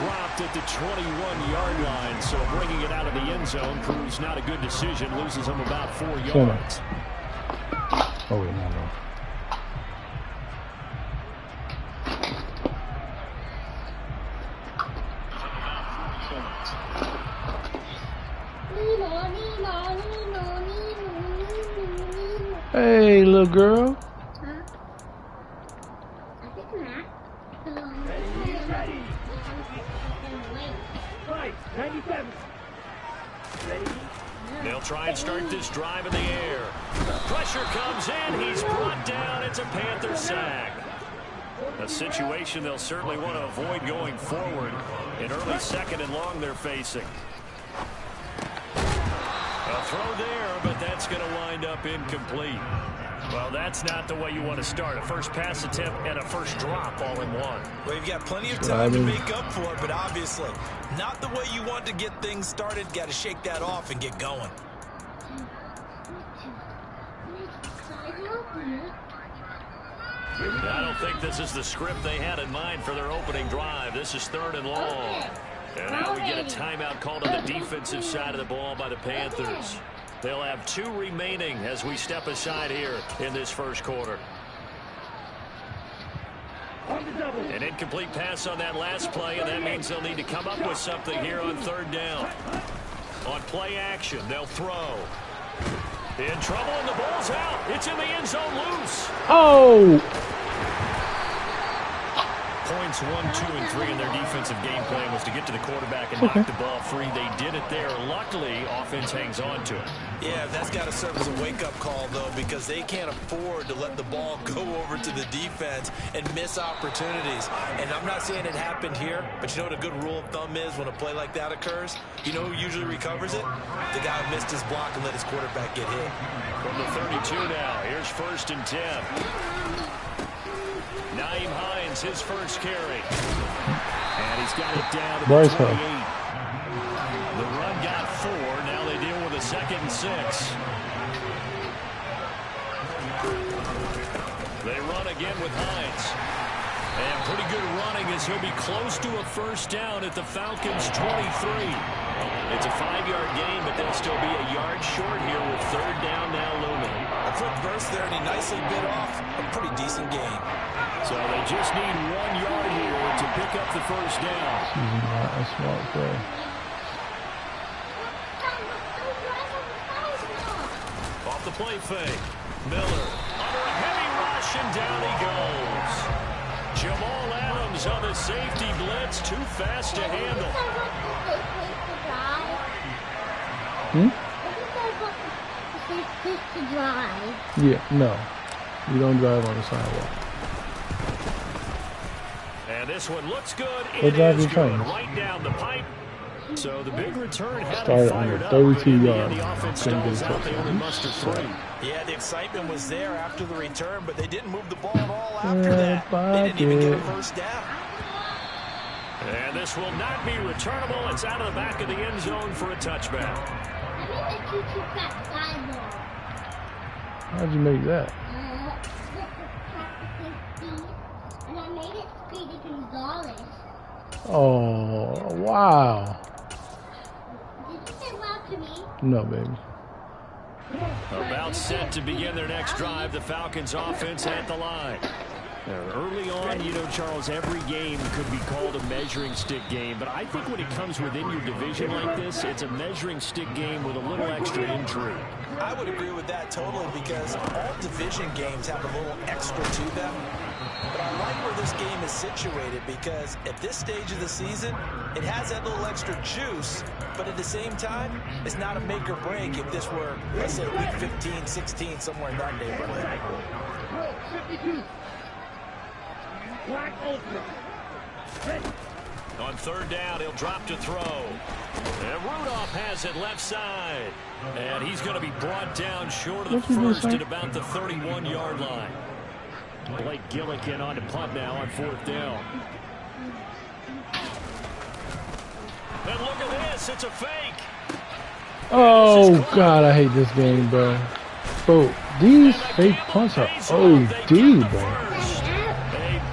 dropped at the 21-yard line, so bringing it out of the end zone proves not a good decision. Loses him about 4 yards. Oh, wait, no. Hey, little girl. Huh? I think Matt. Ready. Right, 97. Ready. They'll try and start this drive in the air. Pressure comes in. He's brought down. It's a Panther sack. A situation they'll certainly want to avoid going forward. An early second and long they're facing. A throw there, but that's going to wind up incomplete. Well, that's not the way you want to start. A first pass attempt and a first drop all in one. Well, you've got plenty of time to make up for it, but obviously not the way you want to get things started. Got to shake that off and get going. I don't think this is the script they had in mind for their opening drive. This is 3rd and long. And now we get a timeout called on the defensive side of the ball by the Panthers. They'll have 2 remaining as we step aside here in this first quarter. An incomplete pass on that last play, and that means they'll need to come up with something here on 3rd down. On play action, they'll throw. In trouble, and the ball's out. It's in the end zone loose. Oh! Points 1, 2, and 3 in their defensive game plan was to get to the quarterback and knock the ball free. They did it there. Luckily, offense hangs on to it. Yeah, that's got to serve as a wake-up call, though, because they can't afford to let the ball go over to the defense and miss opportunities. And I'm not saying it happened here, but you know what a good rule of thumb is when a play like that occurs? You know who usually recovers it? The guy who missed his block and let his quarterback get hit. From the 32 now, here's 1st and 10. Nyheim Hines, his first carry. And he's got it down to the 28. The run got 4. Now they deal with a 2nd and 6. They run again with Hines. And pretty good running as he'll be close to a first down at the Falcons' 23. It's a 5-yard gain, but they'll still be a yard short here with 3rd down now looming. A quick burst there, and he nicely bit off a pretty decent gain. So they just need 1 yard here to pick up the first down. A smart play. Off the play fake. Miller under a heavy rush, and down he goes. Jamal Adams on the safety blitz, too fast to handle. Yeah, no. You don't drive on the sidewalk. And this one looks good. It is good. Right down the pipe. So the big return had it fired up. 32 yards. The offense stalls out. They only mustered 3. Yeah, the excitement was there after the return, but they didn't move the ball at all after that. They didn't even get a first down. And this will not be returnable. It's out of the back of the end zone for a touchback. How'd you make that? And I made it Speedy Gonzalez. Oh, wow. Did you say wow to me? No, baby. About set to begin their next drive. The Falcons offense at the line. Early on, you know, Charles, every game could be called a measuring stick game. But I think when it comes within your division like this, it's a measuring stick game with a little extra intrigue. I would agree with that totally because all division games have a little extra to them. But I like where this game is situated because at this stage of the season, it has that little extra juice. But at the same time, it's not a make or break if this were, let's say, week 15, 16, somewhere in that neighborhood. 52. Black ultimate. Ready. On 3rd down, he'll drop to throw. And Rudolph has it left side. And he's going to be brought down short of the first at about the 31-yard line. Blake Gillikin on to punt now on 4th down. And look at this. It's a fake. Oh, God, I hate this game, bro. Bro, these fake punts are OD, bro.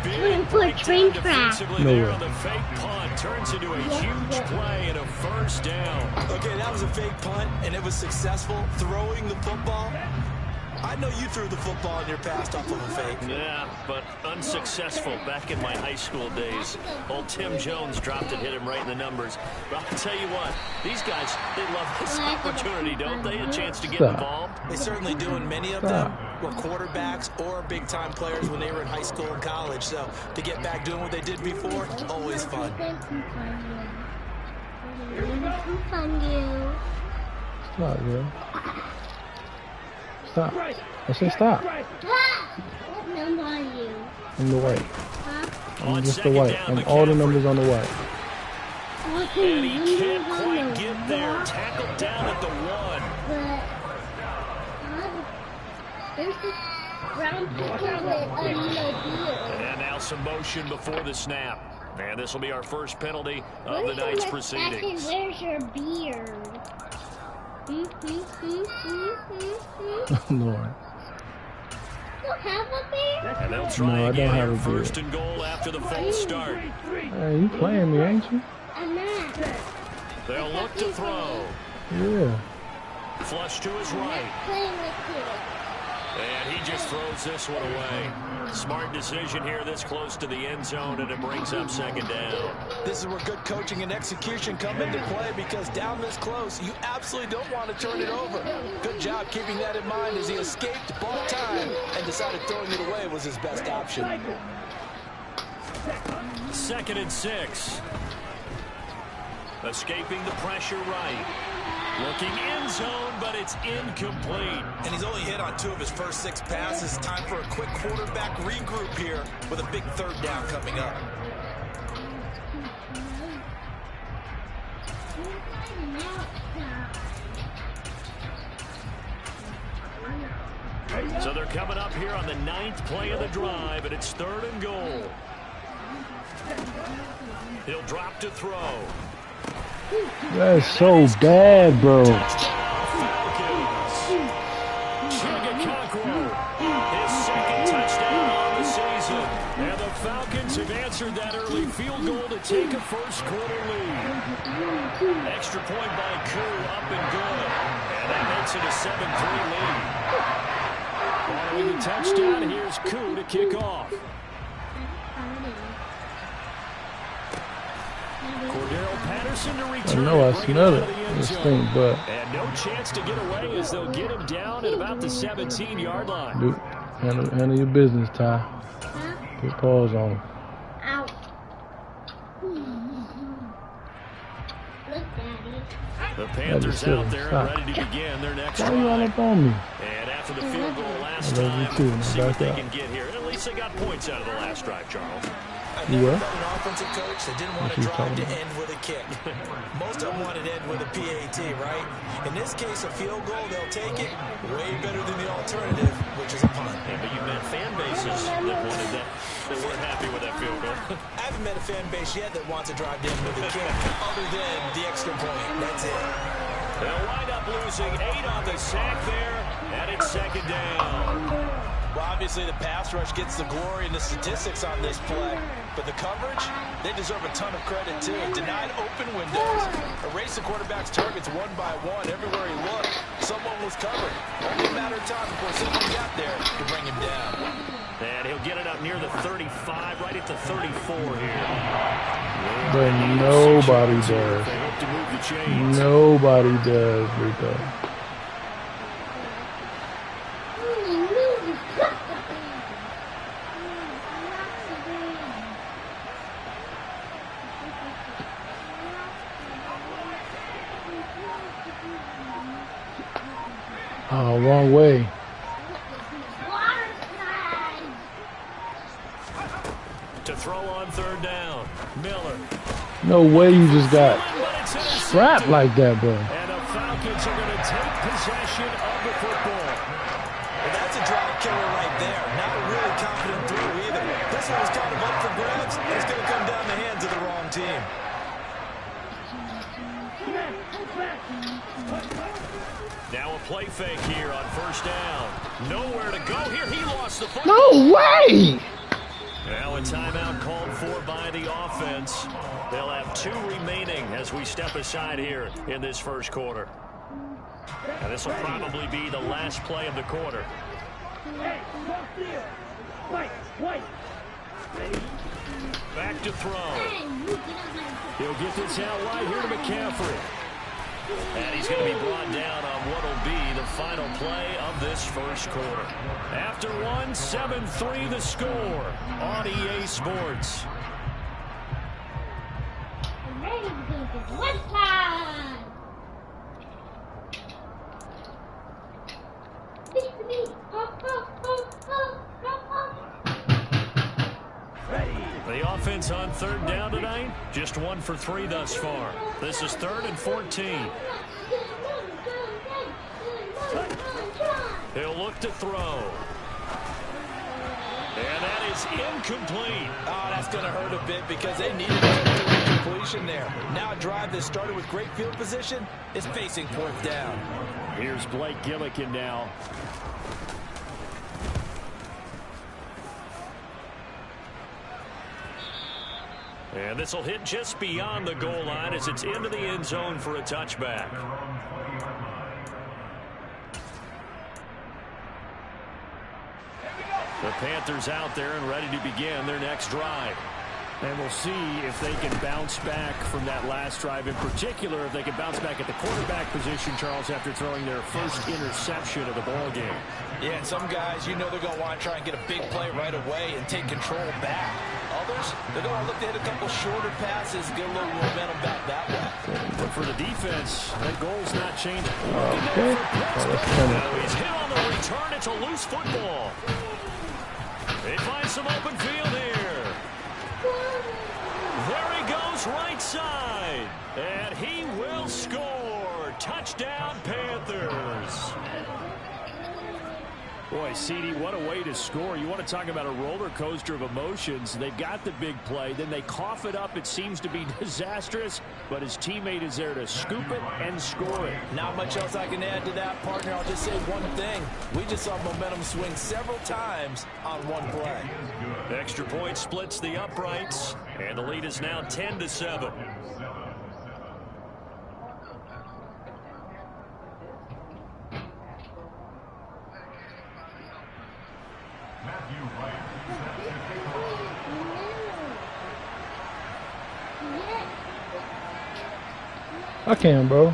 Big break train track. defensively there on the fake punt. Turns into a huge play and a first down. Okay, that was a fake punt, and it was successful. Throwing the football. I know you threw the football in your past off of a fake. Yeah, but unsuccessful back in my high school days. Old Tim Jones dropped it, hit him right in the numbers. But I'll tell you what, these guys, they love this opportunity, don't they? A chance to get involved. They certainly do, and many of them were quarterbacks or big-time players when they were in high school and college. So to get back doing what they did before, always fun. Stop, bro. Stop. I said stop. Number on you. I'm the white. Huh? I'm just the white. And all the numbers on the white. And he can't quite get there. Tackled down at the 1. There's this brown picture with a beard. And now some motion before the snap. And this will be our first penalty of the night's proceedings. Where's your beard? Lord. You have a beard? And they'll try No, I again don't have here. a beard. First and goal after the false start. Hey, you playing me, ain't you? I'm not. They'll look to throw. Yeah. Flush to his right. Playing with you. And he just throws this one away. Smart decision here this close to the end zone, and it brings up second down. This is where good coaching and execution come into play, because down this close, you absolutely don't want to turn it over. Good job keeping that in mind as he escaped ball time and decided throwing it away was his best option. 2nd and 6. Escaping the pressure right. Looking end zone, but it's incomplete. And he's only hit on 2 of his first 6 passes. Time for a quick quarterback regroup here with a big 3rd down coming up. So they're coming up here on the 9th play of the drive, and it's 3rd and goal. He'll drop to throw. That's so bad, bro. His 2nd touchdown on the season. And the Falcons have answered that early field goal to take a first-quarter lead. Extra point by Koo, up and good. And that makes it a 7-3 lead. Following the touchdown, here's Koo to kick off. Cordero Patterson to return. I know I smell it. This thing, but And no chance to get away as they'll get him down at about the 17-yard line. dude, handle your business, Ty. Put paws on. Out. Look, Daddy. The Panthers out there and ready to begin their next Why you all drive. up on me? And after the field goal last I love you time, too, man. see what Back they up. can get here. At least they got points out of the last drive, Charles. I've never Yeah. been an offensive coach that didn't want What a you drive talking to about? end with a kick. Most of them wanted to end with a PAT, right? In this case, a field goal, they'll take it. Way better than the alternative, which is a punt. Yeah, but you've met fan bases that wanted that. They weren't happy with that field goal. I haven't met a fan base yet that wants to drive to end with a kick, other than the extra point. That's it. They'll wind up losing 8 on the sack there, and it's 2nd down. Well, obviously the pass rush gets the glory and the statistics on this play, but the coverage, they deserve a ton of credit too. Denied open windows, erased the quarterback's targets one by one. Everywhere he looked, someone was covered. Only a matter of time before someone got there to bring him down. And he'll get it up near the 35, right at the 34 here. But nobody does. They hope to move the chains. Nobody does, Rico. Oh, wrong way. To throw on 3rd down. Miller. No way you just got But it's intercepted. strapped like that, bro. And the Falcons are going to take possession of the football. Well, that's a drive killer right there. Not a really confident throw either. This one was kind of up for grabs, and it's going to come down the hands of the wrong team. Now a play fake here on 1st down. Nowhere to go here. He lost the football. No way! Now a timeout called for by the offense. They'll have 2 remaining as we step aside here in this first quarter. And this will probably be the last play of the quarter. Hey, go clear. White, white. Ready? Back to throw. He'll get this out wide here to McCaffrey. And he's going to be brought down on what will be the final play of this first quarter. After one, 7-3 the score on EA Sports. One time. The offense on 3rd down tonight, just 1 for 3 thus far. This is 3rd and 14. He'll look to throw. And that is incomplete. Oh, that's going to hurt a bit because they needed a completion there. Now a drive that started with great field position is facing 4th down. Here's Blake Gillikin now. And this will hit just beyond the goal line as it's into the end zone for a touchback. The Panthers out there and ready to begin their next drive. And we'll see if they can bounce back from that last drive. In particular, if they can bounce back at the quarterback position, Charles, after throwing their first interception of the ball game. Yeah, and some guys, you know they're going to want to try and get a big play right away and take control back. Others, they're going to look to hit a couple shorter passes, get a little momentum back that way. But for the defense, that goal's not changing. Okay. Now he's hit on the return. It's a loose football. They find some open field here. There he goes right side. And he will score. Touchdown, Panthers. Boy, CD, what a way to score. You want to talk about a roller coaster of emotions. They've got the big play. Then they cough it up. It seems to be disastrous. But his teammate is there to scoop it and score it. Not much else I can add to that, partner. I'll just say one thing. We just saw momentum swing several times on one play. Extra point splits the uprights. And the lead is now 10-7. I can, bro.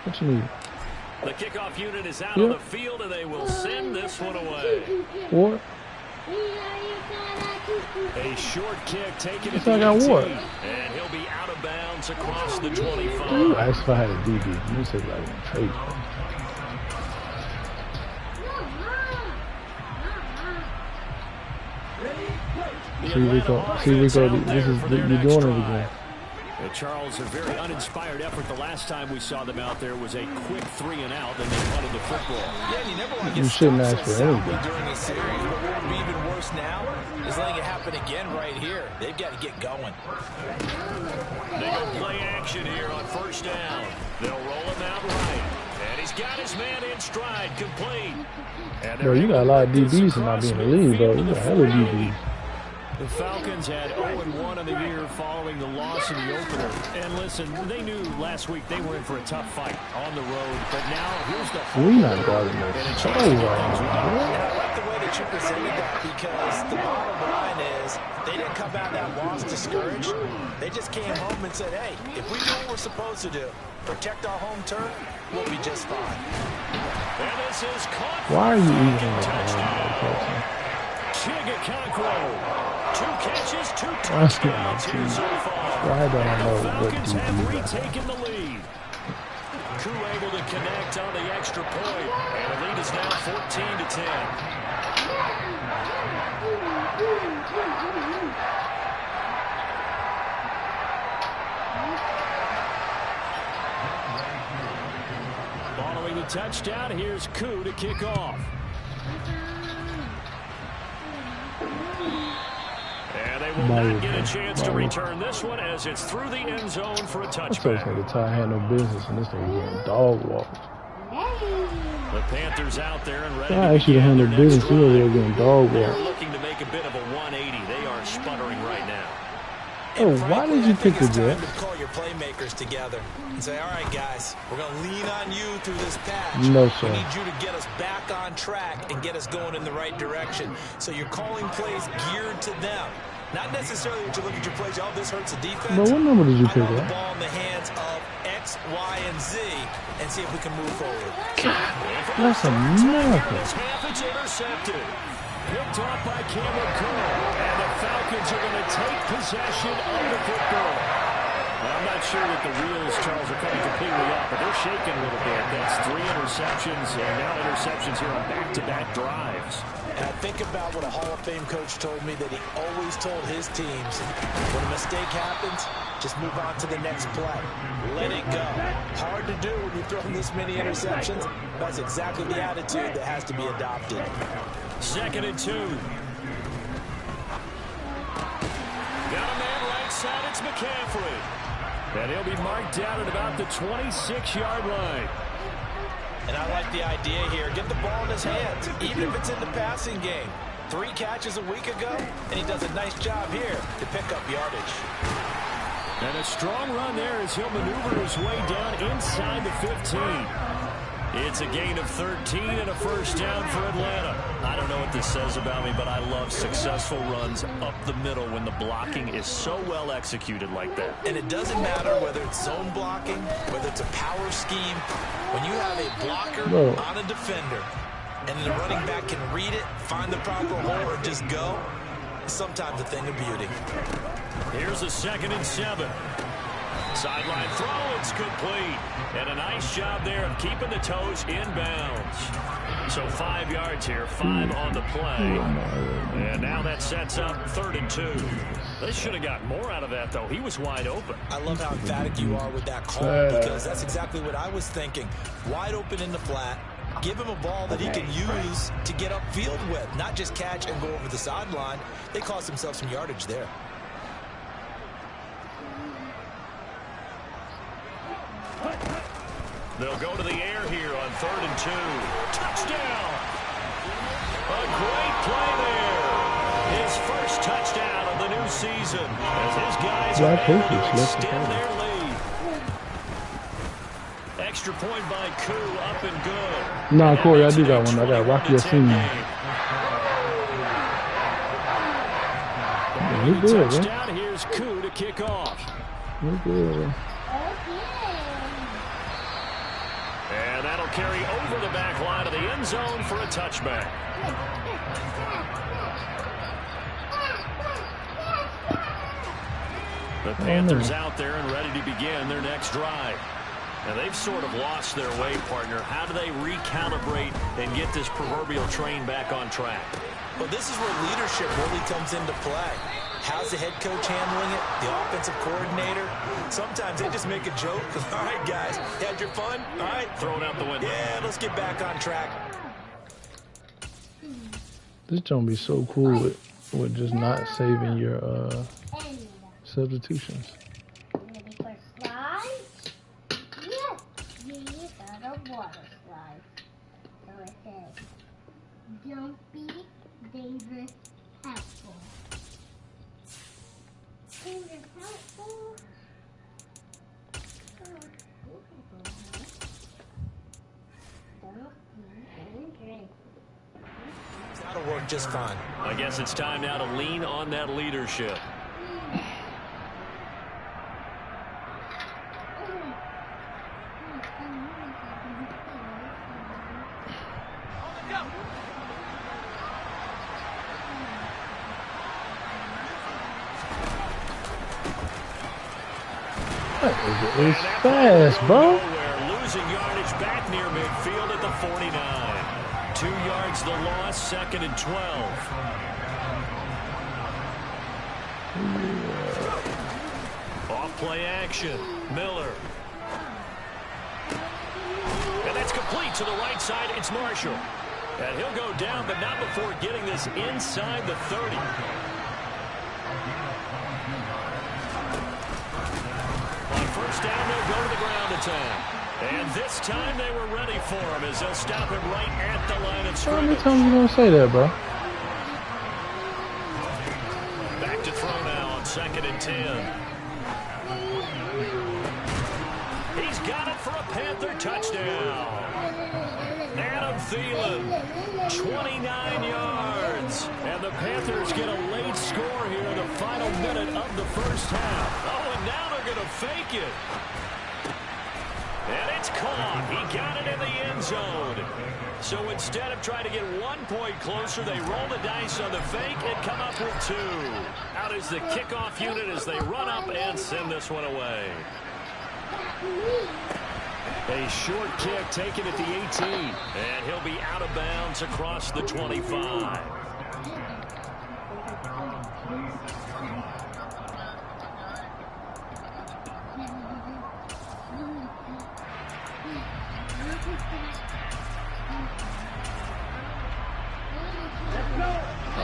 What you need? The kickoff unit is out on the field, and they will send this one away. What? A short kick taken at So I the got 18, what? and he'll be out of bounds across the 25. Ooh, I asked if I had a DB. You said like a trade. See, Rico, this is you're doing it again. Charles, a very uninspired effort. The last time we saw them out there was a quick 3-and-out, then they punted the football. Yeah, and you never want to You get shouldn't stopped ask so for soundly anything. during a series, but what would be even worse now is letting it happen again right here. They've got to get going. They go play action here on 1st down. They'll roll him out right. And he's got his man in stride, complete. And Bro, you got a lot of DBs and not being in the league, bro. You got hella DBs. The Falcons had 0-1 on the year following the loss in the opener. And listen, they knew last week they were in for a tough fight on the road. But now, here's the We not guarding this. Oh, And I like the way that you presented that because the bottom line is they didn't come out of that loss discouraged. They just came home and said, hey, if we do what we're supposed to do, protect our home turf, we'll be just fine. And this is caught. Why are you eating that? Chigakakro. 2 catches, 2 That's touchdowns not here true. so far. Why don't I And know the what Falcons DB have is? retaken the lead. Crew able to connect on the extra point. And the lead is now 14-10. Following the touchdown, here's Koo to kick off. And they will not get a chance to return this one as it's through the end zone for a I first touchback. had to tie had no business, and this thing was getting dog walked. The Panthers out there and ready I to actually begin handle their business. next You know drive. they're getting dog They're walked. looking to make a bit of a 180. They are sputtering right now. Oh, why did you pick the Jets? Call your playmakers together and say, all right, guys, we're going to lean on you through this patch. No, sir. We need you to get us back on track and get us going in the right direction. So you're calling plays geared to them. Not necessarily that you look at your plays, oh, this hurts the defense. But what number did you pick I want the up? ball in the hands of X, Y, and Z and see if we can move forward. That's America. This half, it's intercepted. Picked off by Cameron Curl. And the Falcons are going to take possession of the football. Well, I'm not sure that the wheels, Charles, are coming completely off, but they're shaking a little bit. That's 3 interceptions, and now interceptions here on back-to-back drives. And I think about what a Hall of Fame coach told me that he always told his teams, when a mistake happens, just move on to the next play. Let it go. Hard to do when you're throwing this many interceptions. That's exactly the attitude that has to be adopted. 2nd and 2. Got a man right side, it's McCaffrey. And he'll be marked down at about the 26-yard line. And I like the idea here. Get the ball in his hands, even if it's in the passing game. 3 catches a week ago, and he does a nice job here to pick up yardage. And a strong run there as he'll maneuver his way down inside the 15. It's a gain of 13 and a first down for Atlanta. I don't know what this says about me, but I love successful runs up the middle when the blocking is so well executed like that. And it doesn't matter whether it's zone blocking, whether it's a power scheme. When you have a blocker on a defender, and the running back can read it, find the proper hole, or just go, sometimes a thing of beauty. Here's a 2nd and 7. Sideline throw, it's complete. And a nice job there of keeping the toes inbounds. So 5 yards here, 5 on the play. And now that sets up 3rd and 2. They should have got more out of that, though. He was wide open. I love how emphatic you are with that call, because that's exactly what I was thinking. Wide open in the flat. Give him a ball that he can use to get upfield with, not just catch and go over the sideline. They cost themselves some yardage there. They'll go to the air here on 3rd and 2. Touchdown! A great play there. His first touchdown of the new season as his guys are able to extend their lead. Extra point by Koo, up and good. Nah, Corey, I do got one. I got Rocky Yassin. You good, touchdown. Here's Koo to kick off. You good. And that'll carry over the back line of the end zone for a touchback. The Panthers out there and ready to begin their next drive. Now they've sort of lost their way, partner. How do they recalibrate and get this proverbial train back on track? Well, this is where leadership really comes into play. How's the head coach handling it? The offensive coordinator? Sometimes they just make a joke. All right, guys, you had your fun? All right. Throw it out the window. Yeah, let's get back on track. This gonna be so cool with just not saving your substitutions. Ready for slides? Yes, these are the water slides. So it says, don't be dangerous, helpful. Dangerous, helpful. Don't be dangerous. That'll work just fine. I guess it's time now to lean on that leadership. It's fast, bro. Losing yardage back near midfield at the 49. 2 yards the loss, 2nd and 12. Off play action. Miller. And that's complete to the right side. It's Marshall. And he'll go down, but not before getting this inside the 30. On first down, they'll go to the ground attack. And this time they were ready for him as they'll stop him right at the line of How many scrimmage. times you gonna say that, bro? Back and 10. He's got it for a Panther touchdown. Adam Thielen, 29 yards. And the Panthers get a late score here in the final minute of the first half. Oh, and now they're going to fake it. And it's caught. He got it in the end zone. So instead of trying to get 1 point closer, they roll the dice on the fake and come up with 2. Out is the kickoff unit as they run up and send this one away. A short kick taken at the 18. And he'll be out of bounds across the 25.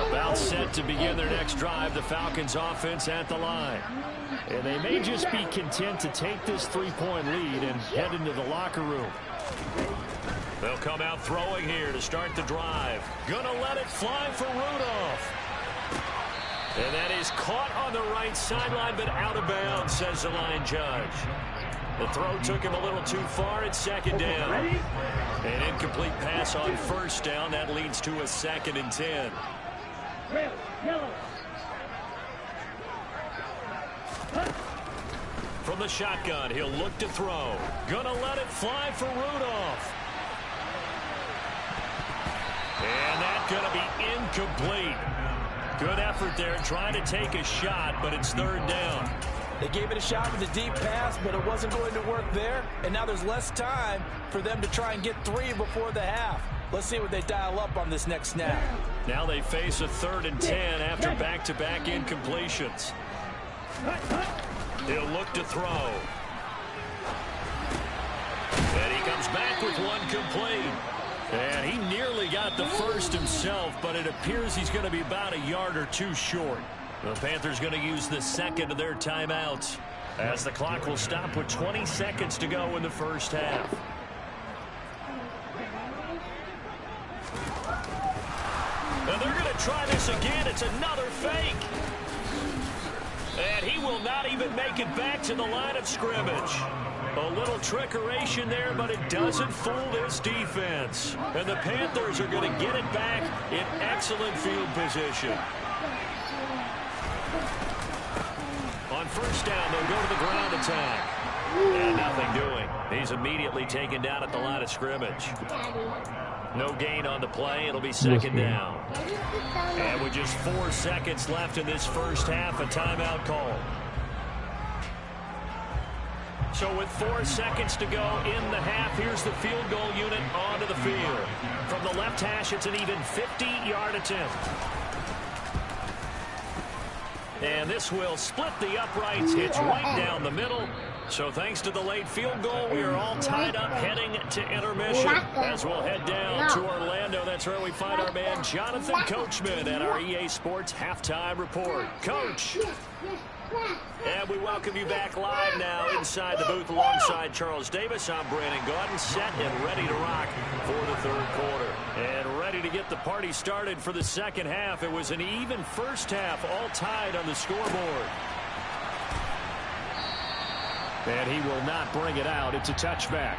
About set to begin their next drive, the Falcons offense at the line. And they may just be content to take this 3-point lead and head into the locker room. They'll come out throwing here to start the drive. Gonna let it fly for Rudolph. And that is caught on the right sideline, but out of bounds, says the line judge. The throw took him a little too far at second down. An incomplete pass on first down. That leads to a 2nd and 10. From the shotgun, he'll look to throw. Gonna let it fly for Rudolph. And that's gonna be incomplete. Good effort there trying to take a shot, but it's 3rd down. They gave it a shot with a deep pass, but it wasn't going to work there. And now there's less time for them to try and get 3 before the half. Let's see what they dial up on this next snap. Now they face a 3rd and 10 after back-to-back incompletions. He'll look to throw. And he comes back with one complete. And he nearly got the first himself, but it appears he's going to be about a yard or 2 short. The Panthers going to use the 2nd of their timeouts as the clock will stop with 20 seconds to go in the first half. And they're going to try this again. It's another fake. And he will not even make it back to the line of scrimmage. A little trickeration there, but it doesn't fool this defense. And the Panthers are going to get it back in excellent field position. On first down, they'll go to the ground attack. And nothing doing. He's immediately taken down at the line of scrimmage. No gain on the play. It'll be 2nd down. And with just 4 seconds left in this first half, a timeout call. So with 4 seconds to go in the half, here's the field goal unit onto the field. From the left hash, it's an even 50-yard attempt. And this will split the uprights. It's right down the middle. So thanks to the late field goal, we are all tied up heading to intermission. As we'll head down to Orlando, that's where we find our man Jonathan Coachman at our EA Sports Halftime Report. Coach. And we welcome you back live now inside the booth alongside Charles Davis. I'm Brandon Gaudin, set and ready to rock for the 3rd quarter. And ready to get the party started for the 2nd half. It was an even first half, all tied on the scoreboard. And he will not bring it out. It's a touchback.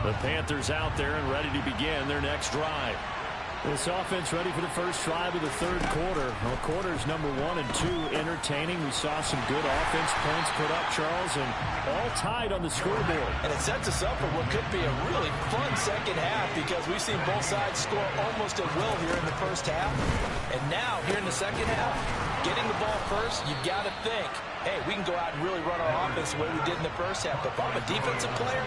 The Panthers out there and ready to begin their next drive. This offense ready for the first drive of the 3rd quarter. Well, quarters number 1 and 2 entertaining. We saw some good offense points put up, Charles, and all tied on the scoreboard. And it sets us up for what could be a really fun 2nd half because we've seen both sides score almost at will here in the first half. And now, here in the 2nd half, getting the ball first, you've got to think, hey, we can go out and really run our offense the way we did in the first half. But if I'm a defensive player,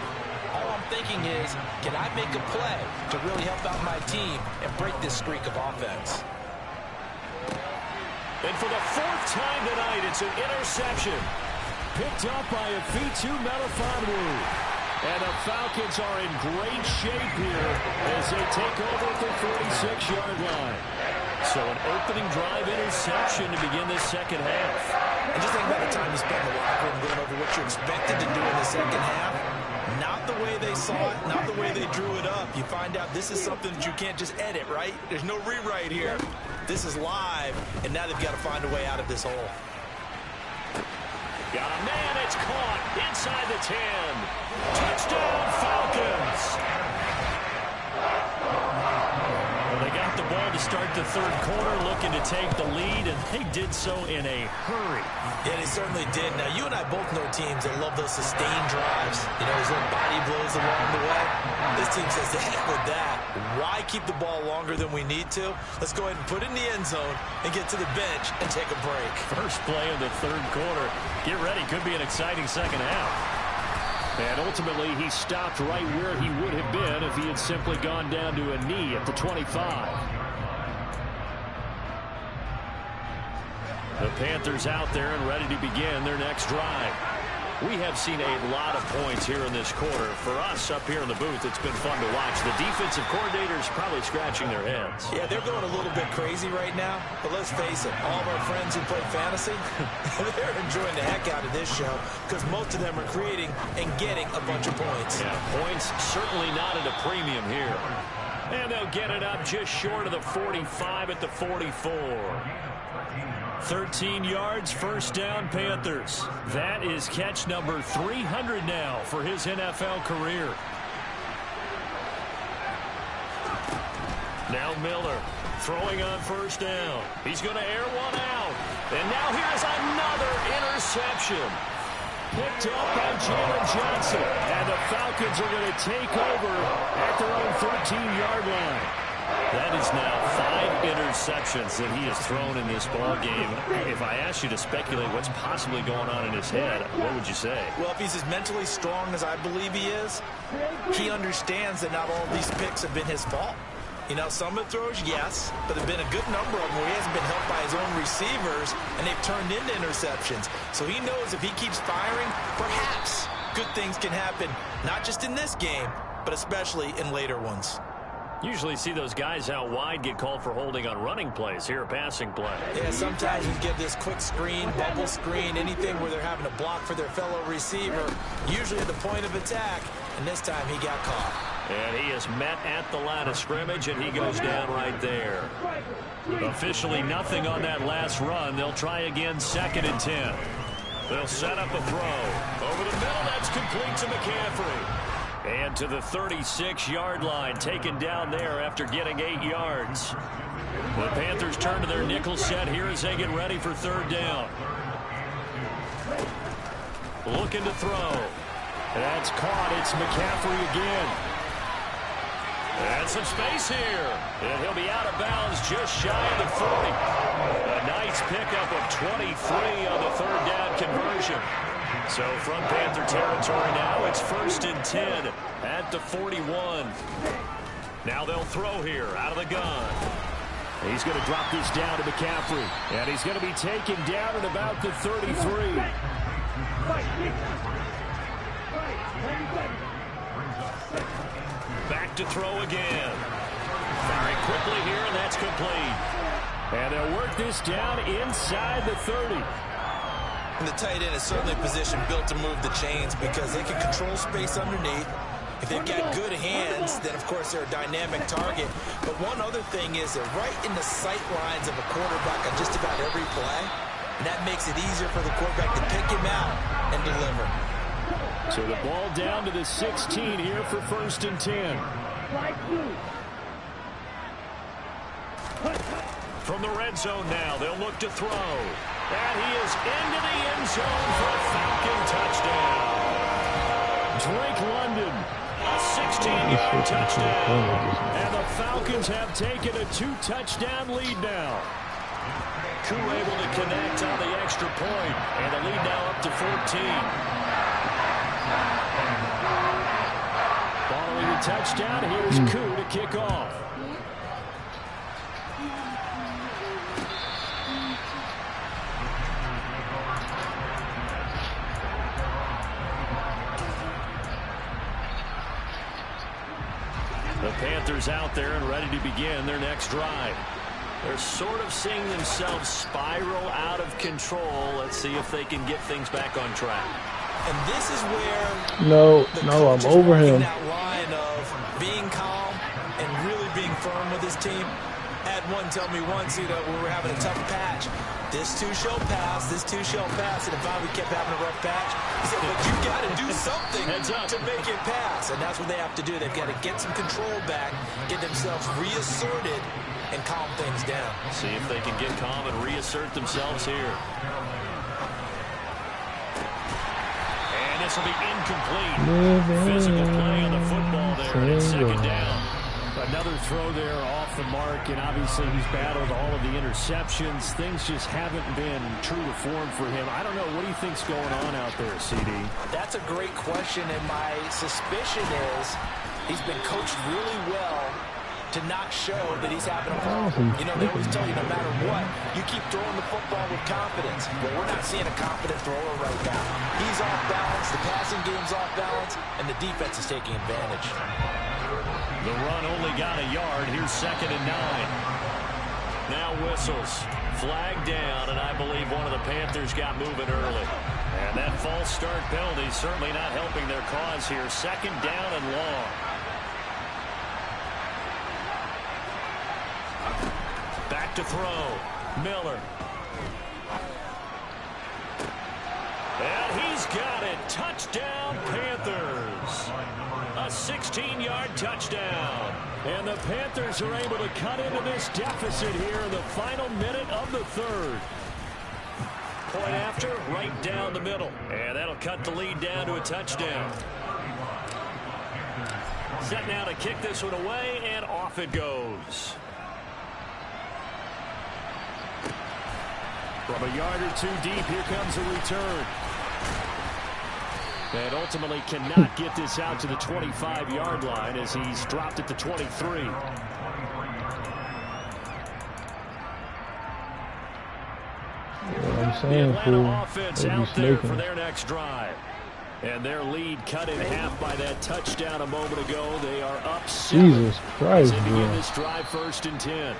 all I'm thinking is, can I make a play to really help out my team and break this streak of offense? And for the 4th time tonight, it's an interception. Picked up by Afitu Melifonwu. And the Falcons are in great shape here as they take over at the 46-yard line. So an opening drive interception to begin this 2nd half. And just think about the time you spent in the locker room going over what you're expected to do in the 2nd half. Not the way they saw it, not the way they drew it up. You find out this is something that you can't just edit, right? There's no rewrite here. This is live, and now they've got to find a way out of this hole. Got a man, it's caught inside the 10. Touchdown, Falcons. Well, they got the ball to start the third quarter, looking to take the lead, and they did so in a hurry. Yeah, they certainly did. Now, you and I both know teams that love those sustained drives. You know, those little body blows along the way. This team says, the heck with that. Why keep the ball longer than we need to? Let's go ahead and put it in the end zone and get to the bench and take a break. First play of the third quarter. Get ready. Could be an exciting second half. And ultimately, he stopped right where he would have been if he had simply gone down to a knee at the 25. The Panthers out there and ready to begin their next drive. We have seen a lot of points here in this quarter. For us up here in the booth, it's been fun to watch. The defensive coordinators probably scratching their heads. Yeah, they're going a little bit crazy right now. But let's face it, all of our friends who play fantasy, they're enjoying the heck out of this show because most of them are creating and getting a bunch of points. Yeah, points certainly not at a premium here. And they'll get it up just short of the 45 at the 44. 13 yards, first down, Panthers. That is catch number 300 now for his NFL career. Now Miller throwing on first down. He's going to air one out. And now here's another interception. Picked up by Jalen Johnson. And the Falcons are going to take over at their own 13-yard line. That is now 5 interceptions that he has thrown in this ball game. If I asked you to speculate what's possibly going on in his head, what would you say? Well, if he's as mentally strong as I believe he is, he understands that not all of these picks have been his fault. You know, some of the throws, yes, but there have been a good number of them where he hasn't been helped by his own receivers, and they've turned into interceptions. So he knows if he keeps firing, perhaps good things can happen, not just in this game, but especially in later ones. Usually see those guys out wide get called for holding on running plays. Here, a passing play. Yeah, sometimes you give this quick screen, bubble screen, anything where they're having to block for their fellow receiver, usually at the point of attack, and this time he got caught. And he is met at the line of scrimmage, and he goes down right there. Officially nothing on that last run. They'll try again, 2nd and 10. They'll set up a throw. Over the middle, that's complete to McCaffrey. And to the 36-yard line, taken down there after getting 8 yards. The Panthers turn to their nickel set here as they get ready for third down. Looking to throw. That's caught. It's McCaffrey again. And some space here. And he'll be out of bounds just shy of the 40. A nice pickup of 23 on the third down conversion. So from Panther territory now, it's 1st and 10 at the 41. Now they'll throw here out of the gun. He's going to drop this down to McCaffrey. And he's going to be taken down at about the 33. Back to throw again. Firing quickly here, and that's complete. And they'll work this down inside the 30. And the tight end is certainly a position built to move the chains because they can control space underneath. If they've got good hands, then, of course, they're a dynamic target. But one other thing is they're right in the sight lines of a quarterback on just about every play. And that makes it easier for the quarterback to pick him out and deliver. So the ball down to the 16 here for 1st and 10. From the red zone now, they'll look to throw. And he is into the end zone for a Falcon touchdown. Drake London, a 16-yard touchdown. And the Falcons have taken a 2-touchdown lead now. Koo able to connect on the extra point, and the lead now up to 14. Following the touchdown, here's Koo to kick off. The Panthers out there and ready to begin their next drive. They're sort of seeing themselves spiral out of control. Let's see if they can get things back on track. And this is where No, the no, I'm coach is over walking him. that line of being calm and really being firm with his team. I had one tell me once, we were having a tough patch. This too shall pass, this too shall pass. And if we kept having a rough patch, he said, but you got to do something to make it pass. And that's what they have to do. They've got to get some control back, get themselves reasserted, and calm things down. See if they can get calm and reassert themselves here. And this will be incomplete. Physical play on the football there, and it's second down. Another throw there off the mark, and obviously he's battled all of the interceptions. Things just haven't been true to form for him. I don't know. What do you think's going on out there, CD? That's a great question, and my suspicion is he's been coached really well to not show that he's having a problem. You know, they always tell you no matter what, you keep throwing the football with confidence. Well, we're not seeing a confident thrower right now. He's off balance, the passing game's off balance, and the defense is taking advantage. The run only got a yard. Here's 2nd and 9. Now whistles. Flag down, and I believe one of the Panthers got moving early. And that false start penalty certainly not helping their cause here. 2nd down and long. Back to throw. Miller. And he's got it. Touchdown, Panthers. A 16-yard touchdown. And the Panthers are able to cut into this deficit here in the final minute of the third. Point after, right down the middle. And that'll cut the lead down to a touchdown. Set now to kick this one away, and off it goes. From a yard or two deep, here comes a return. And ultimately cannot get this out to the 25-yard line as he's dropped at the 23. The Atlanta offense out there for their next drive. And their lead cut in half by that touchdown a moment ago. They are up 7. Jesus Christ, as they begin bro. this drive 1st and 10.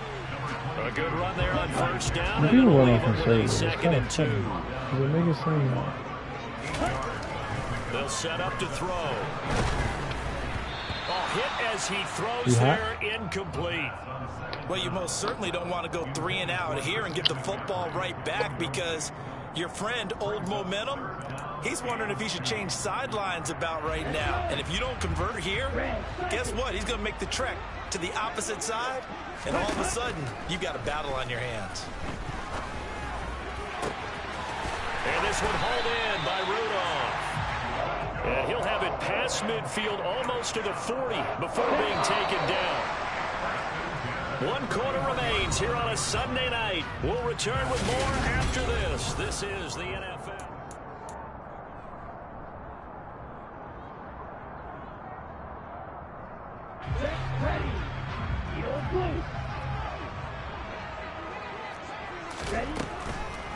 A good run there on 1st down. When And people it'll run leave off them and with say a it's 2nd kind and of 2. funny. Does it make it seem They'll set up to throw. Hit as he throws there, incomplete. Well, you most certainly don't want to go 3 and out here and get the football right back because your friend, Old Momentum, he's wondering if he should change sidelines about right now. And if you don't convert here, guess what? He's going to make the trek to the opposite side, and all of a sudden, you've got a battle on your hands. And this one hauled in by Rudolph. And he'll have it past midfield almost to the 40 before being taken down. 1 quarter remains here on a Sunday night. We'll return with more after this. This is the NFL. Ready. Yellow blue. Ready.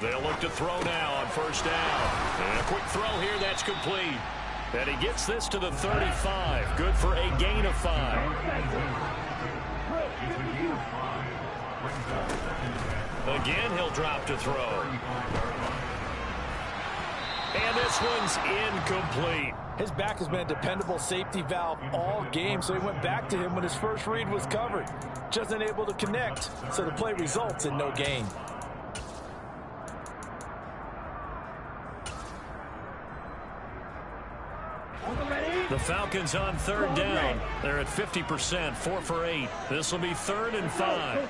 They'll look to throw now on 1st down. And a quick throw here, that's complete. And he gets this to the 35. Good for a gain of 5. Again, he'll drop to throw. And this one's incomplete. His back has been a dependable safety valve all game, so he went back to him when his first read was covered. Just unable to connect, so the play results in no gain. The Falcons on 3rd down. They're at 50%, 4 for 8. This will be 3rd and 5.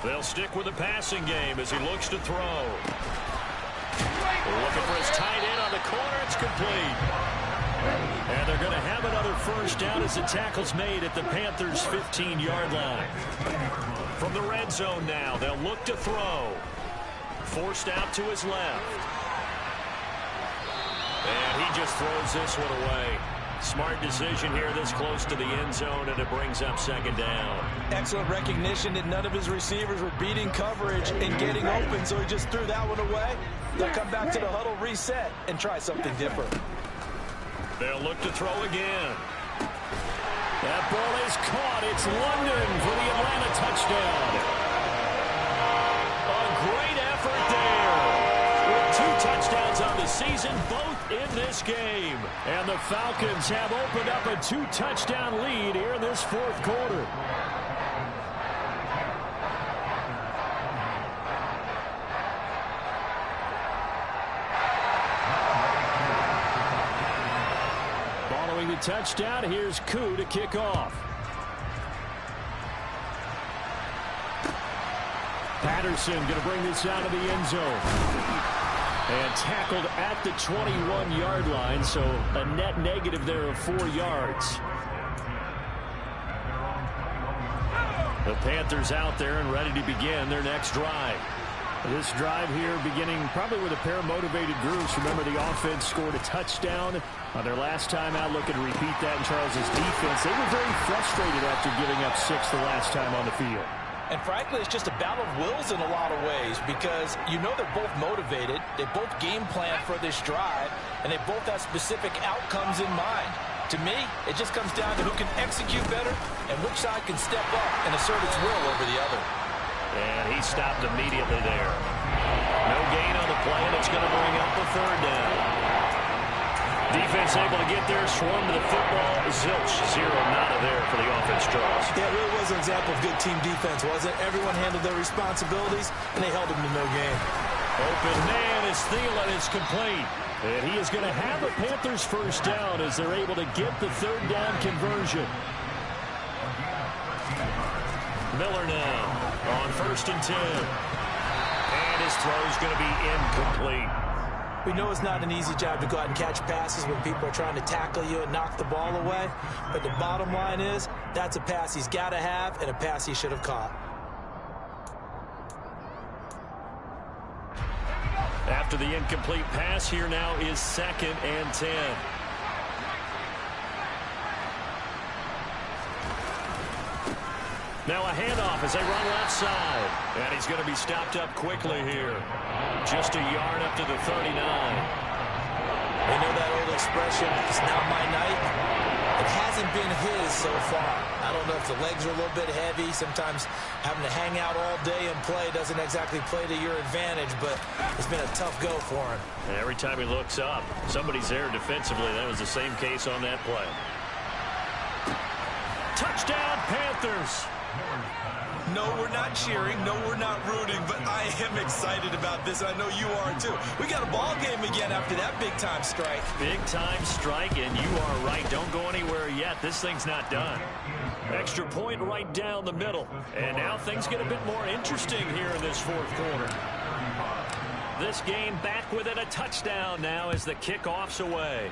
They'll stick with the passing game as he looks to throw. Looking for his tight end on the corner. It's complete. And they're going to have another 1st down as the tackle's made at the Panthers' 15-yard line. From the red zone now, they'll look to throw. Forced out to his left. And he just throws this one away. Smart decision here this close to the end zone, and it brings up 2nd down. Excellent recognition that none of his receivers were beating coverage and getting open, so he just threw that one away. They'll come back to the huddle, reset, and try something different. They'll look to throw again. That ball is caught. It's London for the Atlanta touchdown. A great effort there with 2 touchdowns. both in this game. And the Falcons have opened up a 2-touchdown lead here in this fourth quarter. Following the touchdown, here's Koo to kick off. Patterson going to bring this out of the end zone. And tackled at the 21-yard line, so a net negative there of 4 yards. The Panthers out there and ready to begin their next drive. This drive here beginning probably with a pair of motivated groups. Remember, the offense scored a touchdown on their last time out. Looking to repeat that in Charles's defense. They were very frustrated after giving up 6 the last time on the field. And frankly, it's just a battle of wills in a lot of ways because you know they're both motivated. They both game plan for this drive, and they both have specific outcomes in mind. To me, it just comes down to who can execute better and which side can step up and assert its will over the other. And he stopped immediately there. No gain on the play, and it's going to bring up the third down. Defense able to get there, swarm to the football. Zilch, zero, nada there for the offense draws. Yeah, it really was an example of good team defense, wasn't it? Everyone handled their responsibilities, and they held them to no gain. Open man is Thielen. It's complete. And he is going to have a Panthers first down as they're able to get the third down conversion. Miller now on 1st and 10. And his throw is going to be incomplete. We know it's not an easy job to go out and catch passes when people are trying to tackle you and knock the ball away. But the bottom line is, that's a pass he's got to have and a pass he should have caught. After the incomplete pass, here now is 2nd and 10. Now a handoff as they run left side. And he's going to be stopped up quickly here. Just a yard up to the 39. They know that old expression, it's not my night. It hasn't been his so far. I don't know if the legs are a little bit heavy. Sometimes having to hang out all day and play doesn't exactly play to your advantage, but it's been a tough go for him. And every time he looks up, somebody's there defensively. That was the same case on that play. Touchdown, Panthers! No, we're not cheering. No, we're not rooting, but I am excited about this. I know you are too. We got a ball game again after that big-time strike. Big-time strike, and you are right. Don't go anywhere yet. This thing's not done. Extra point right down the middle. And now things get a bit more interesting here in this fourth quarter. This game back within a touchdown now as the kickoff's away.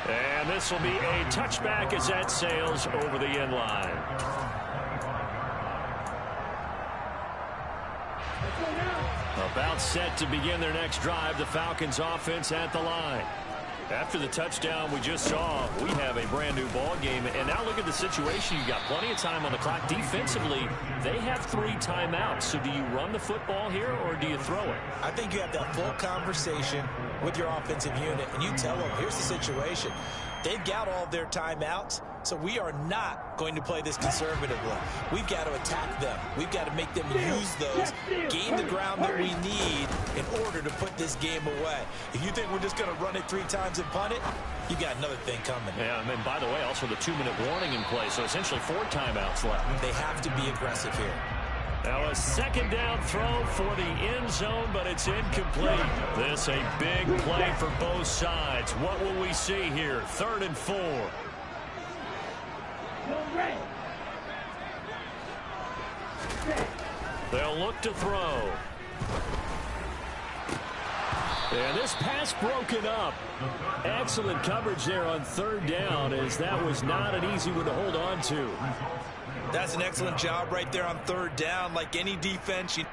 And this will be a touchback as that sails over the end line. About set to begin their next drive, the Falcons offense at the line. After the touchdown we just saw, we have a brand new ball game. And now look at the situation. You got plenty of time on the clock. Defensively, they have 3 timeouts. So do you run the football here or do you throw it? I think you have that full conversation with your offensive unit, and you tell them, here's the situation. They've got all their timeouts, so we are not going to play this conservatively. We've got to attack them. We've got to make them use those, gain the ground that we need in order to put this game away. If you think we're just going to run it 3 times and punt it, you got another thing coming. Yeah, and by the way, also the 2-minute warning in play, so essentially 4 timeouts left. They have to be aggressive here. Now a second down throw for the end zone, but it's incomplete. This a big play for both sides. What will we see here? 3rd and 4. They'll look to throw. And this pass broken up. Excellent coverage there on 3rd down, as that was not an easy one to hold on to. That's an excellent job right there on 3rd down. Like any defense, you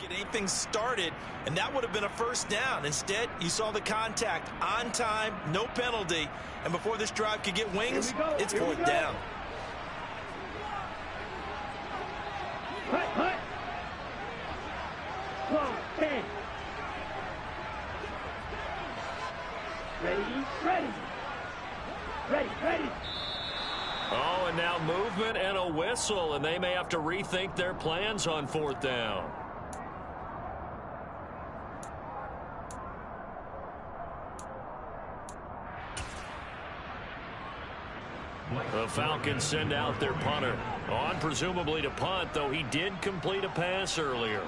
get anything started, and that would have been a first down. Instead, you saw the contact on time, no penalty, and before this drive could get wings, it's fourth down. Hut. Close, 10. Ready. Oh, and now movement and a whistle, and they may have to rethink their plans on fourth down. The Falcons send out their punter. On presumably to punt, though he did complete a pass earlier.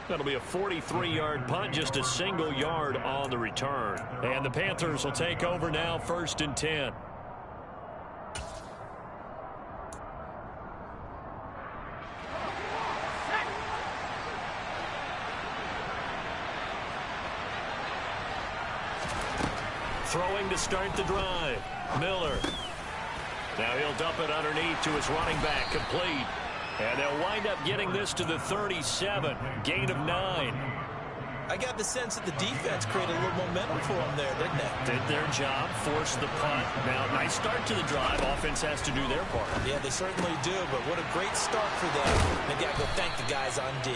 That'll be a 43-yard punt, just a single yard on the return. And the Panthers will take over now, 1st and 10. Throwing to start the drive. Miller. Now he'll dump it underneath to his running back, complete. And they'll wind up getting this to the 37, gain of 9. I got the sense that the defense created a little momentum for them there, didn't it? Did their job, forced the punt. Now, nice start to the drive. Offense has to do their part. Yeah, they certainly do, but what a great start for them. They've got to go thank the guys on D.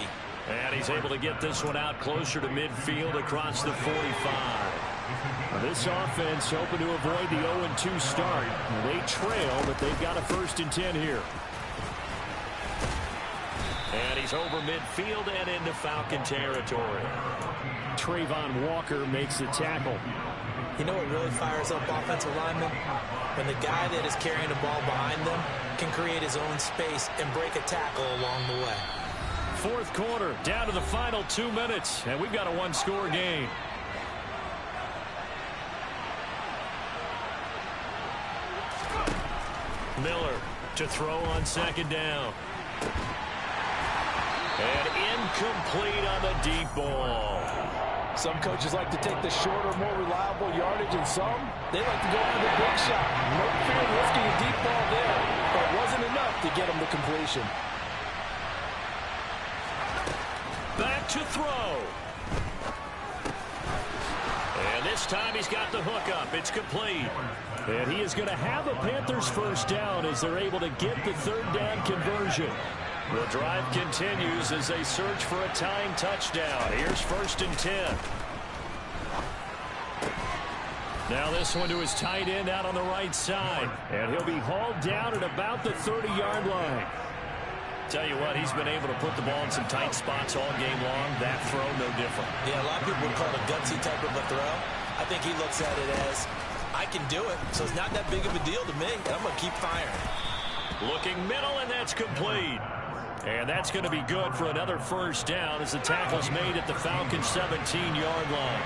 And he's able to get this one out closer to midfield across the 45. This offense hoping to avoid the 0-2 start. They trail, but they've got a 1st and 10 here. And he's over midfield and into Falcon territory. Trayvon Walker makes the tackle. You know what really fires up offensive linemen? When the guy that is carrying the ball behind them can create his own space and break a tackle along the way. 4th quarter, down to the final 2 minutes, and we've got a one-score game. Miller to throw on 2nd down. And incomplete on the deep ball. Some coaches like to take the shorter, more reliable yardage, and some, they like to go for the big shot. No fear of risking a deep ball there, but it wasn't enough to get them to completion. Back to throw. And this time he's got the hook up. It's complete. And he is going to have a Panthers 1st down as they're able to get the 3rd down conversion. The drive continues as they search for a tying touchdown. Here's 1st and 10. Now this one to his tight end out on the right side. And he'll be hauled down at about the 30-yard line. Tell you what, he's been able to put the ball in some tight spots all game long. That throw, no different. Yeah, a lot of people would call it a gutsy type of a throw. I think he looks at it as, I can do it, so it's not that big of a deal to me, and I'm going to keep firing. Looking middle, and that's complete. And that's going to be good for another 1st down as the tackle's made at the Falcons' 17-yard line.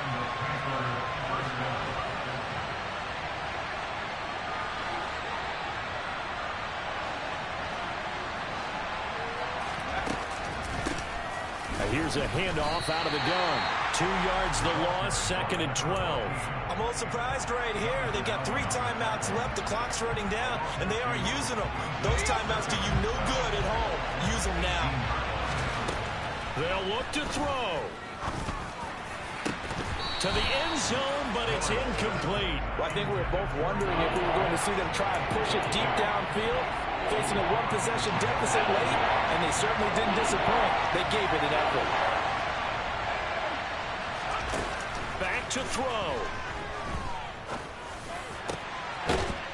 Here's a handoff out of the gun. 2 yards the loss, 2nd and 12. I'm a little surprised right here. They've got 3 timeouts left. The clock's running down, and they aren't using them. Those timeouts do you no good at home. Use them now. They'll look to throw. To the end zone, but it's incomplete. Well, I think we were both wondering if we were going to see them try and push it deep downfield, facing a 1-possession deficit late, and they certainly didn't disappoint. They gave it an effort. Back to throw.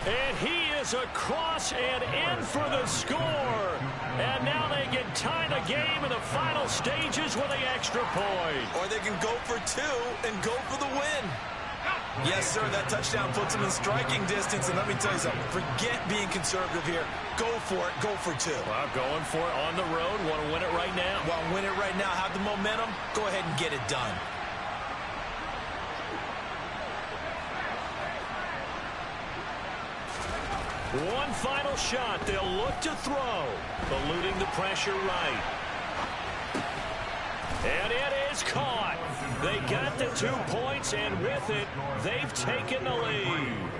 And he is across and in for the score. And now they can tie the game in the final stages with the extra point. Or they can go for 2 and go for the win. Yes, sir, that touchdown puts them in striking distance. And let me tell you something, forget being conservative here. Go for it, go for 2. Well, going for it on the road. Want to win it right now. Want to win it right now, have the momentum, go ahead and get it done. One final shot. They'll look to throw. Eluding the pressure right. And it is caught. They got the 2 points, and with it, they've taken the lead.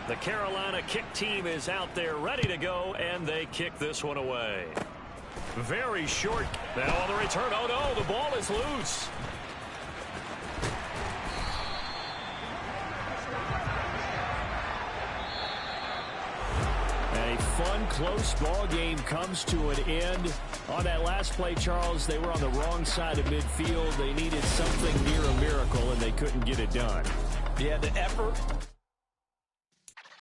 The Carolina kick team is out there ready to go, and they kick this one away. Very short. Now on the return. Oh, no, the ball is loose. A fun, close ball game comes to an end. On that last play, Charles, they were on the wrong side of midfield. They needed something near a miracle, and they couldn't get it done. Yeah, the effort